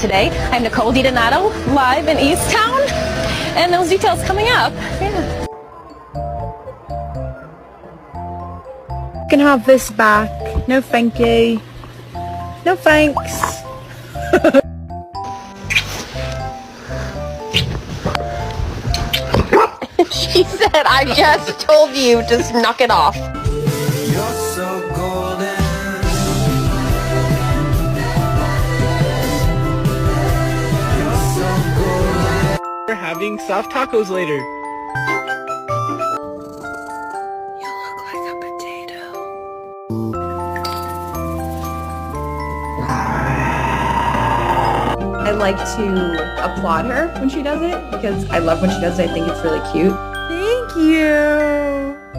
today. I have Nicole DiDonato live in Easttown, and those details coming up. Yeah. You can have this back. No thank you. No thanks. She said, I just told you to knock it off. You're so golden. You're so golden. We're having soft tacos later. You look like a potato. I like to applaud her when she does it because I love when she does it. I think it's really cute. Thank you.